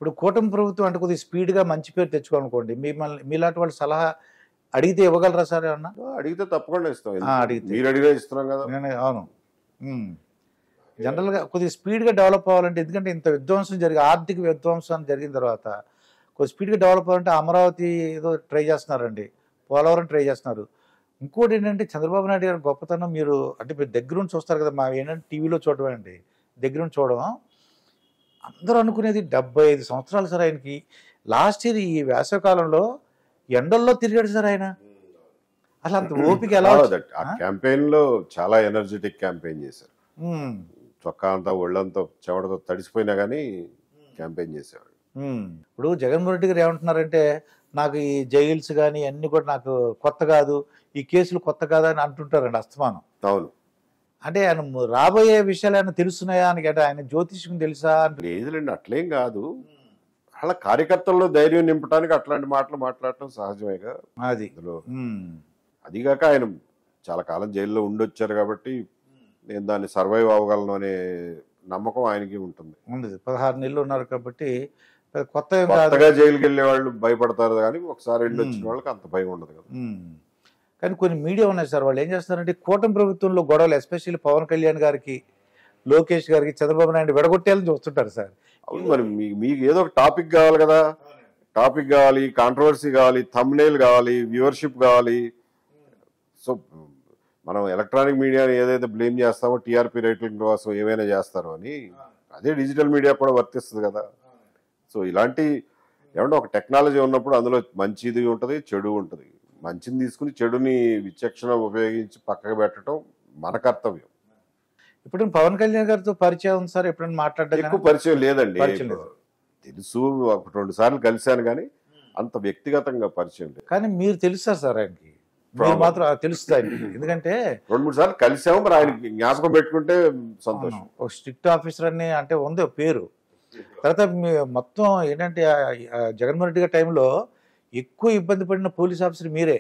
ఇప్పుడు కూటమి ప్రభుత్వం అంటే కొద్దిగా స్పీడ్గా మంచి పేరు తెచ్చుకోవాలనుకోండి, మిమ్మల్ని మీలాంటి వాళ్ళు సలహా అడిగితే ఇవ్వగలరా సార్ ఏమన్నా? అడిగితే తప్పకుండా ఇస్తాం. అడిగితే మీరు అడిగితే ఇస్తున్నాం కదా. అవును. జనరల్గా కొద్దిగా స్పీడ్గా డెవలప్ అవ్వాలంటే, ఎందుకంటే ఇంత విధ్వంసం ఆర్థిక విధ్వంసం జరిగిన తర్వాత కొద్దిగా స్పీడ్గా డెవలప్ అవ్వాలంటే అమరావతి ఏదో ట్రై చేస్తున్నారండి, పోలవరం ట్రై చేస్తున్నారు. ఇంకోటి ఏంటంటే చంద్రబాబు నాయుడు గారి గొప్పతనం, మీరు అంటే మీరు దగ్గరుండి చూస్తారు కదా, మా ఏంటంటే టీవీలో చూడడం అండి, దగ్గరుండి చూడడం. అందరూ అనుకునేది 75 సంవత్సరాలు సార్ ఆయనకి. లాస్ట్ ఇయర్ ఈ వేసవకాలంలో ఎండల్లో తిరిగాడు సార్ ఆయన. అసలు అంత ఓపిక ఎలా? ఆ క్యాంపెయిన్ లో చాలా ఎనర్జెటిక్ క్యాంపెయిన్ చేశారు. చొక్కా అంతా ఒళ్ళంతా చెమటతో తడిసిపోయినా కానీ క్యాంపెయిన్ చేసేవాడు. ఇప్పుడు జగన్మోహన్ రెడ్డి గారు ఏమంటున్నారంటే, నాకు ఈ జైల్స్ కానీ అన్ని కూడా నాకు కొత్త కాదు, ఈ కేసులు కొత్త కాదు అని అంటుంటారండి అస్తమానం. అవును. అంటే ఆయన రాబోయే విషయాలు ఏమైనా తెలుస్తున్నాయా అని, అంటే ఆయన జ్యోతిష్యం తెలుసా? లేదులేండి, అట్లేం కాదు. అలా కార్యకర్తల్లో ధైర్యం నింపడానికి అట్లాంటి మాటలు మాట్లాడటం సహజమేగా. అది అదిగాక ఆయన చాలా కాలం జైల్లో ఉండొచ్చారు కాబట్టి నేను దాన్ని సర్వైవ్ అవ్వగలను అనే నమ్మకం ఆయనకి ఉంటుంది. 16 నెలలు ఉన్నారు కాబట్టి కొత్తగా జైలుకి వెళ్ళే వాళ్ళు భయపడతారు కానీ ఒకసారి వెళ్ళి వచ్చిన వాళ్ళకి అంత భయం ఉండదు కదా. కానీ కొన్ని మీడియా ఉన్నాయి సార్, వాళ్ళు ఏం చేస్తారంటే కూటమి ప్రభుత్వంలో గొడవలు, ఎస్పెషల్లీ పవన్ కళ్యాణ్ గారికి, లోకేష్ గారికి, చంద్రబాబు నాయుడు విడగొట్టేయాలని చూస్తుంటారు సార్. అవును, మరి మీకు ఏదో ఒక టాపిక్ కావాలి కదా. టాపిక్ కావాలి, కాంట్రవర్సీ కావాలి, థంబ్నెయిల్ కావాలి, వ్యూవర్షిప్ కావాలి. సో మనం ఎలక్ట్రానిక్ మీడియాని ఏదైతే బ్లేమ్ చేస్తామో టీఆర్పీ రేటింగ్ కోసం ఏమైనా చేస్తారో అని, అదే డిజిటల్ మీడియా కూడా వర్తిస్తుంది కదా. సో ఇలాంటి ఏమంటే ఒక టెక్నాలజీ ఉన్నప్పుడు అందులో మంచిది ఉంటుంది, చెడు ఉంటుంది. మంచిని తీసుకుని చెడుని విచక్షణ ఉపయోగించి పక్కకు పెట్టడం మన కర్తవ్యం. ఇప్పుడు పవన్ కళ్యాణ్ గారితో పరిచయం ఉంది సార్? ఎప్పుడైనా మాట్లాడడం? ఎక్కువ పరిచయం లేదండి, తెలుసు, 1-2 సార్లు కలిశాను కానీ అంత వ్యక్తిగతంగా పరిచయం లేదు. కానీ మీరు తెలుసా సార్ ఆయనకి? మాత్రం తెలుస్తుంది ఆయనకి, ఎందుకంటే 2-3 సార్లు కలిసాము. మరి ఆయనకి జ్ఞాపకం పెట్టుకుంటే సంతోషం. ఒక స్ట్రిక్ట్ ఆఫీసర్ అని అంటే ఉంది పేరు. తర్వాత మొత్తం ఏంటంటే జగన్మోహన్ రెడ్డి గారి టైంలో ఎక్కువ ఇబ్బంది పడిన పోలీస్ ఆఫీసర్ మీరే.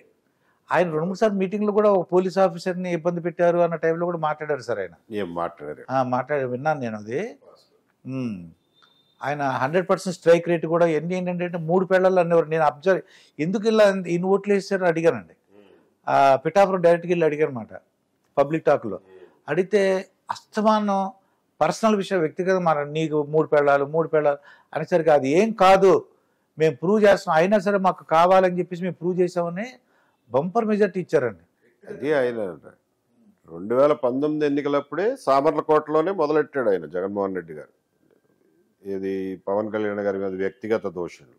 ఆయన 2-3 సార్లు మీటింగ్లో కూడా ఒక పోలీస్ ఆఫీసర్ని ఇబ్బంది పెట్టారు అన్న టైంలో కూడా మాట్లాడారు సార్ ఆయన. ఏం మాట్లాడారు? విన్నాను నేను అది. ఆయన 100% స్ట్రైక్ రేట్ కూడా ఏంటంటే 3 పేళ్లలో అనేవారు. నేను అబ్జర్వ్, ఎందుకు ఇలా ఇన్ని ఓట్లు వేసారు అడిగానండి. పిఠాపురం డైరెక్ట్గా వెళ్ళి అడిగారు అనమాట, పబ్లిక్ టాక్లో. అడిగితే అస్తమానం పర్సనల్ విషయం, వ్యక్తిగతం మన నీకు 3 పేళ్ళాలు అనేసరికి అది ఏం కాదు, మేము ప్రూవ్ చేస్తాం, అయినా సరే మాకు కావాలని చెప్పేసి మేము ప్రూవ్ చేసామని బంపర్ మెజార్టీ ఇచ్చారండి. అది ఆయన 2019 ఎన్నికలప్పుడే సామర్లకోటలోనే మొదలెట్టాడు ఆయన, జగన్మోహన్ రెడ్డి గారు. ఇది పవన్ కళ్యాణ్ గారి మీద వ్యక్తిగత దోషులు,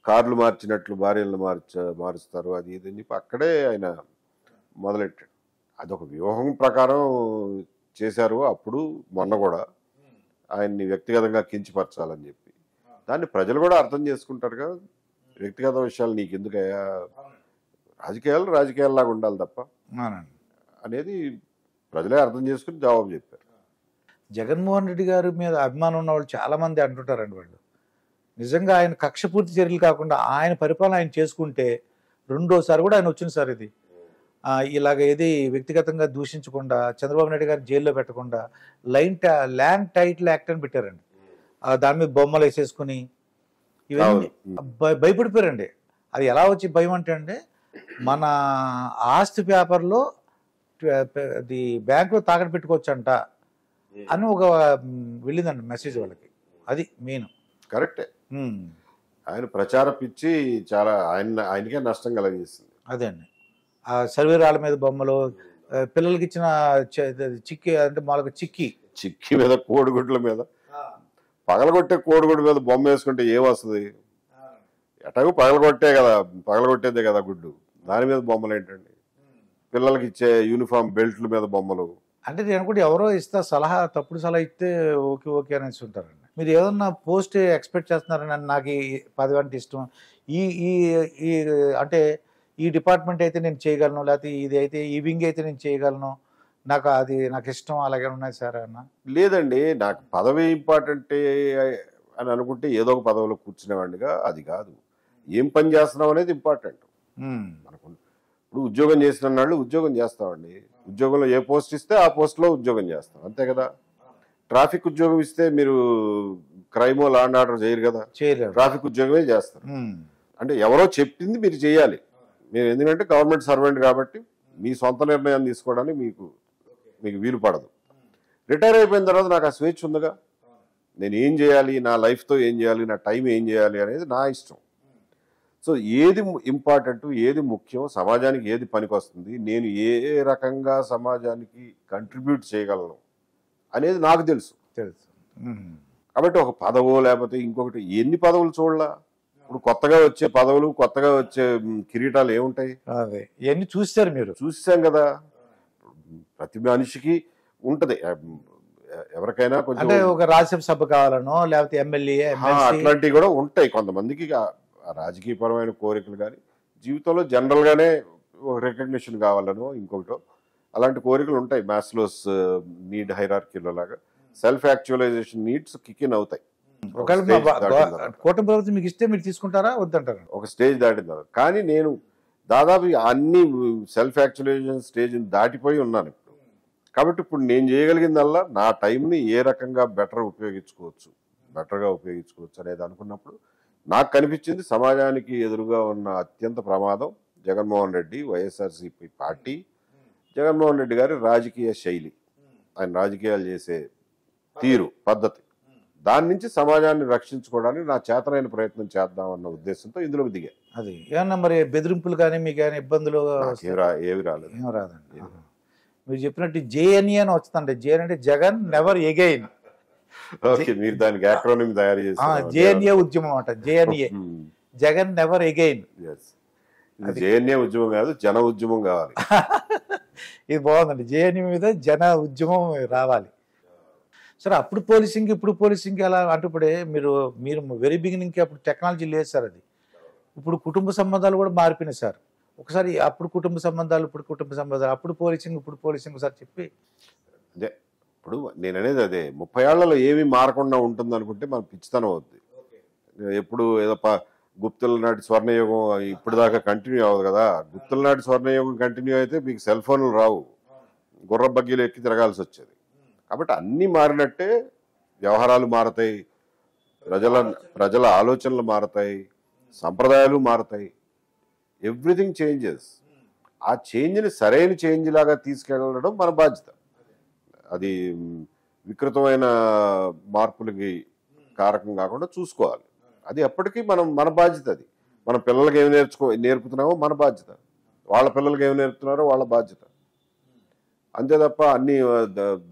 కార్లు మార్చినట్లు భార్యలను మారుస్తారు, అది ఇది అని చెప్పి అక్కడే ఆయన మొదలెట్టాడు. అదొక వ్యూహం ప్రకారం చేశారు. అప్పుడు మొన్న కూడా ఆయన్ని వ్యక్తిగతంగా కించపరచాలని చెప్పి, దాన్ని ప్రజలు కూడా అర్థం చేసుకుంటారు కదా. వ్యక్తిగత విషయాలు నీకు ఎందుకయ్యా, రాజకీయాల్లాగా ఉండాలి తప్ప అనేది ప్రజలే అర్థం చేసుకుని జవాబు చెప్పారు. జగన్మోహన్ రెడ్డి గారి మీద అభిమానం ఉన్న వాళ్ళు చాలా మంది అంటుంటారండి, వాళ్ళు నిజంగా ఆయన కక్షపూర్తి చర్యలు కాకుండా ఆయన పరిపాలన ఆయన చేసుకుంటే రెండోసారి కూడా ఆయన వచ్చింది సార్. ఇది ఇలాగ ఏది వ్యక్తిగతంగా దూషించకుండా, చంద్రబాబు నాయుడు గారిని జైల్లో పెట్టకుండా ల్యాండ్ టైటిల్ యాక్ట్ అని పెట్టారండి. దాని మీద బొమ్మలు వేసేసుకుని ఇవన్నీ భయపడిపోయారండి. అది ఎలా వచ్చి భయం అంటే అండి, మన ఆస్తి పేపర్లో అది బ్యాంకులో తాకట్టు పెట్టుకోవచ్చంట అని ఒక వెళ్ళిందండి మెసేజ్ వాళ్ళకి. అది మెయిన్. కరెక్టే. ఆయన ప్రచార పిచ్చి చాలా ఆయనకే నష్టం కలిగిస్తుంది. అదే అండి, ఆ సర్వేరాల మీద బొమ్మలు, పిల్లలకి ఇచ్చిన చిక్కి అంటే మాకు చిక్కి మీద, కోడిగుడ్ల మీద, పగలగొట్టే కోడిగుడ్డు మీద బొమ్మ వేసుకుంటే ఏమొస్తుంది? ఎటాగో పగలగొట్టేదే కదా గుడ్డు, దాని మీద బొమ్మలు ఏంటండి? పిల్లలకి ఇచ్చే యూనిఫామ్ బెల్ట్ల మీద బొమ్మలు. అంటే నేను కూడా ఎవరో ఇస్తా సలహా, తప్పుడు సలహా ఇస్తే ఓకే అనేసి ఉంటారండి. మీరు ఏదన్నా పోస్ట్ ఎక్స్పెక్ట్ చేస్తున్నారని, నాకు ఈ పదవి అంటే ఇష్టం, ఈ అంటే ఈ డిపార్ట్మెంట్ అయితే నేను చేయగలను, లేకపోతే ఇది అయితే ఈ వింగ్ అయితే నేను చేయగలను, నాకు ఇష్టం, అలాగే ఉన్నాయి సార్ అన్న? లేదండి, నాకు పదవి ఇంపార్టెంటే అని అనుకుంటే ఏదో ఒక పదవిలో కూర్చునేవాడిగా, అది కాదు. ఏం పని చేస్తున్నాం అనేది ఇంపార్టెంట్ మనకు. ఇప్పుడు ఉద్యోగం చేసిన వాళ్ళు ఉద్యోగం చేస్తామండి, ఉద్యోగంలో ఏ పోస్ట్ ఇస్తే ఆ పోస్ట్లో ఉద్యోగం చేస్తాం, అంతే కదా. ట్రాఫిక్ ఉద్యోగం ఇస్తే మీరు క్రైమో లా అండ్ ఆర్డర్ చేయరు కదా, చేయలేరు. ట్రాఫిక్ ఉద్యోగమే చేస్తారు. అంటే ఎవరో చెప్పింది మీరు చేయాలి. మీరు ఎందుకంటే గవర్నమెంట్ సర్వెంట్ కాబట్టి మీ సొంత నిర్ణయాన్ని తీసుకోవడానికి మీకు వీలు పడదు. రిటైర్ అయిపోయిన తర్వాత నాకు ఆ స్వేచ్ఛ ఉందిగా, నేను ఏం చేయాలి, నా లైఫ్తో ఏం చేయాలి, నా టైం ఏం చేయాలి అనేది నా ఇష్టం. సో ఏది ఇంపార్టెంట్, ఏది ముఖ్యం, సమాజానికి ఏది పనికొస్తుంది, నేను ఏ రకంగా సమాజానికి కంట్రిబ్యూట్ చేయగలను అనేది నాకు తెలుసు. తెలుసు. కాబట్టి ఒక పదవో లేకపోతే ఇంకొకటి, ఎన్ని పదవులు చూడలా, ఇప్పుడు కొత్తగా వచ్చే పదవులు, కొత్తగా వచ్చే కిరీటాలు ఏముంటాయి, అదే ఇవన్నీ చూస్తారు మీరు. చూసాం కదా. ప్రతి మనిషికి ఉంటది, ఎవరికైనా కొంచెం అంటే ఒక రాజ్యసభ కావాలనో లేకపోతే ఎమ్మెల్యే అట్లాంటివి కూడా ఉంటాయి కొంతమందికి. రాజకీయపరమైన కోరికలు కానీ జీవితంలో జనరల్ గానే రికగ్నిషన్ కావాలనో ఇంకొకటో అలాంటి కోరికలు ఉంటాయి. మాస్లోస్ నీడ్ హైరార్కీలో లాగా self actualisation needs kick in అవుతాయి. కూటమి ప్రభుత్వం మీకు ఇస్తే మీరు తీసుకుంటారా వద్దంటారా? ఒక స్టేజ్ దాటిన తర్వాత. కానీ నేను దాదాపు అన్ని సెల్ఫ్ యాక్చువలైజేషన్ స్టేజ్ దాటిపోయి ఉన్నాను ఇప్పుడు. కాబట్టి ఇప్పుడు నేను చేయగలిగిందల్లా నా టైంని ఏ రకంగా బెటర్గా ఉపయోగించుకోవచ్చు అనేది అనుకున్నప్పుడు నాకు కనిపించింది సమాజానికి ఎదురుగా ఉన్న అత్యంత ప్రమాదం జగన్మోహన్ రెడ్డి, వైఎస్ఆర్సీపీ పార్టీ, జగన్మోహన్ రెడ్డి గారి రాజకీయ శైలి, ఆయన రాజకీయాలు చేసే తీరు, పద్ధతి. దాని నుంచి సమాజాన్ని రక్షించుకోవడానికి నా చేతనైన ప్రయత్నం చేద్దామన్న ఉద్దేశంతో ఇందులోకి దిగా. అది ఏమన్నా మరి బెదిరింపులు కానీ మీకు కానీ ఇబ్బందులు ఏవి రాలేదు. ఏం రాదండి. మీరు చెప్పినట్టు జేఎన్ఏ అని వస్తుందండి. జేఎన్ అంటే జగన్ నెవర్ ఎగైన్. ఓకే, మీరు దానికి యాక్రోనిమ్ తయారు చేస్తారు. జేఎన్ఏ ఉద్యమం అంట. JNA Jagan never again. JNA ఉద్యమం కాదు, జన ఉద్యమం కావాలి. ఇది బాగుందండి. జేఎన్ఏ మీద జన ఉద్యమం రావాలి. సరే, అప్పుడు పోలీసింగ్ ఇప్పుడు పోలీసింగ్ ఎలా అంటే ఇప్పుడే మీరు వెరీ బిగినింగ్కి అప్పుడు టెక్నాలజీ లేదు సార్. అది ఇప్పుడు కుటుంబ సంబంధాలు కూడా మారిపోయినాయి సార్. ఒకసారి అప్పుడు కుటుంబ సంబంధాలు, ఇప్పుడు కుటుంబ సంబంధాలు, అప్పుడు పోలీసింగ్ ఇప్పుడు పోలీసింగ్ సార్ చెప్పి. అదే ఇప్పుడు నేను అనేది అదే 30 ఏళ్లలో ఏమీ మారకుండా ఉంటుంది అనుకుంటే మనం పిచ్చితనం అవుద్ది. ఎప్పుడు ఏదో గుప్తుల నాటి స్వర్ణయుగం ఇప్పుడు దాకా కంటిన్యూ అవ్వదు కదా. గుప్తుల నాటి స్వర్ణయుగం కంటిన్యూ అయితే మీకు సెల్ ఫోన్లు రావు, గుర్ర బగ్గీలు ఎక్కి తిరగాల్సి వచ్చేది. కాబట్టి అన్నీ మారినట్టే వ్యవహారాలు మారతాయి, ప్రజల ఆలోచనలు మారతాయి, సంప్రదాయాలు మారతాయి. Everything changes. ఆ చేంజ్ని సరైన చేంజ్ లాగా తీసుకెళ్ళడం మన బాధ్యత. అది వికృతమైన మార్పులకి కారకం కాకుండా చూసుకోవాలి. అది ఎప్పటికీ మన బాధ్యత. అది మన పిల్లలకి ఏమి నేర్పుతున్నామో మన బాధ్యత, వాళ్ళ పిల్లలకి ఏమి నేర్పుతున్నారో వాళ్ళ బాధ్యత. అంతే తప్ప అన్ని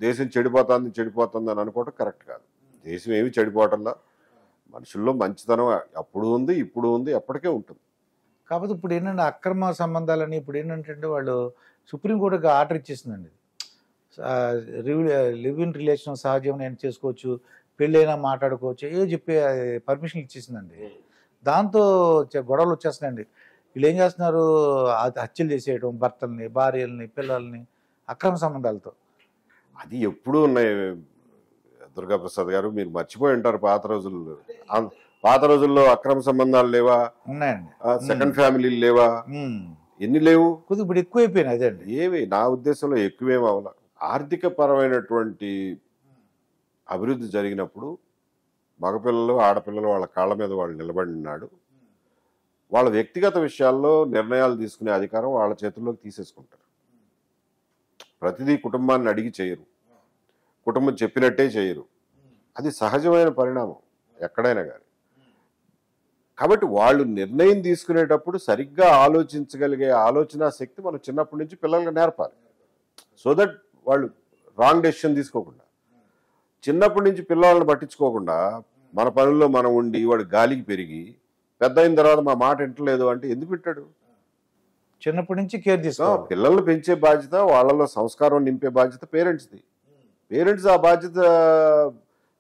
దేశం చెడిపోతుంది అని అనుకోవటం కరెక్ట్ కాదు. దేశం ఏమి చెడిపోవటంలా, మనుషుల్లో మంచితనం అప్పుడు ఉంది, ఇప్పుడు ఉంది, ఎప్పటికే ఉంటుంది. కాకపోతే ఇప్పుడు ఏంటంటే అక్రమ సంబంధాలని ఇప్పుడు ఏంటంటే వాళ్ళు సుప్రీంకోర్టుకి ఆర్డర్ ఇచ్చేసిందండి. లివ్ ఇన్ రిలేషన్ సహజం నేను చేసుకోవచ్చు, పెళ్ళైనా మాట్లాడుకోవచ్చు, చెప్పే పర్మిషన్ ఇచ్చేసిందండి. దాంతో గొడవలు వచ్చేస్తున్నాయండి. వీళ్ళు ఏం చేస్తున్నారు, హత్యలు చేసేయడం, భర్తల్ని, భార్యల్ని, పిల్లల్ని, అక్రమ సంబంధాలతో. అది ఎప్పుడూ ఉన్నాయి దుర్గాప్రసాద్ గారు, మీరు మర్చిపోయి ఉంటారు. పాత రోజుల్లో అక్రమ సంబంధాలు లేవా? ఉన్నాయండి. సెకండ్ ఫ్యామిలీలు లేవా? ఎన్ని లేవు? కొద్దిగా ఇప్పుడు ఎక్కువైపోయినాయి. అదే అండి. ఏవి నా ఉద్దేశంలో ఎక్కువేం అవ్వాల. ఆర్థిక పరమైనటువంటి అభివృద్ధి జరిగినప్పుడు మగపిల్లలు, ఆడపిల్లలు వాళ్ళ కాళ్ళ మీద వాళ్ళు నిలబడినాడు. వాళ్ళ వ్యక్తిగత విషయాల్లో నిర్ణయాలు తీసుకునే అధికారం వాళ్ళ చేతుల్లోకి తీసేసుకుంటారు. ప్రతిదీ కుటుంబాన్ని అడిగి చేయరు, కుటుంబం చెప్పినట్టే చేయరు. అది సహజమైన పరిణామం ఎక్కడైనా కానీ. కాబట్టి వాళ్ళు నిర్ణయం తీసుకునేటప్పుడు సరిగ్గా ఆలోచించగలిగే ఆలోచన శక్తి మనం చిన్నప్పటి నుంచి పిల్లలకు నేర్పాలి. సో దట్ వాళ్ళు రాంగ్ డెసిషన్ తీసుకోకుండా, చిన్నప్పటి నుంచి పిల్లవాళ్ళని పట్టించుకోకుండా మన పనుల్లో మనం ఉండి వాడు గాలికి పెరిగి పెద్ద అయిన తర్వాత మా మాట వింటలేదు అంటే ఎందుకు వింటాడు? చిన్నప్పటి నుంచి కేర్ తీసుకోవాలి. పిల్లల్ని పెంచే బాధ్యత, వాళ్ళలో సంస్కారం నింపే బాధ్యత పేరెంట్స్ది. పేరెంట్స్ ఆ బాధ్యత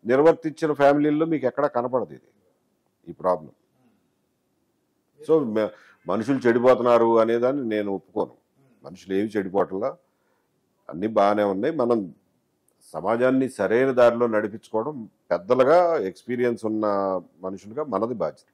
నిర్వర్తించిన ఫ్యామిలీల్లో మీకు ఎక్కడా కనపడదు ఈ ప్రాబ్లం. సో మనుషులు చెడిపోతున్నారు అనేదాన్ని నేను ఒప్పుకోను. మనుషులు ఏమి చెడిపోవట్లా, అన్నీ బాగానే ఉన్నాయి. మనం సమాజాన్ని సరైన దారిలో నడిపించుకోవడం పెద్దలుగా, ఎక్స్పీరియన్స్ ఉన్న మనుషులుగా మనది బాధ్యత.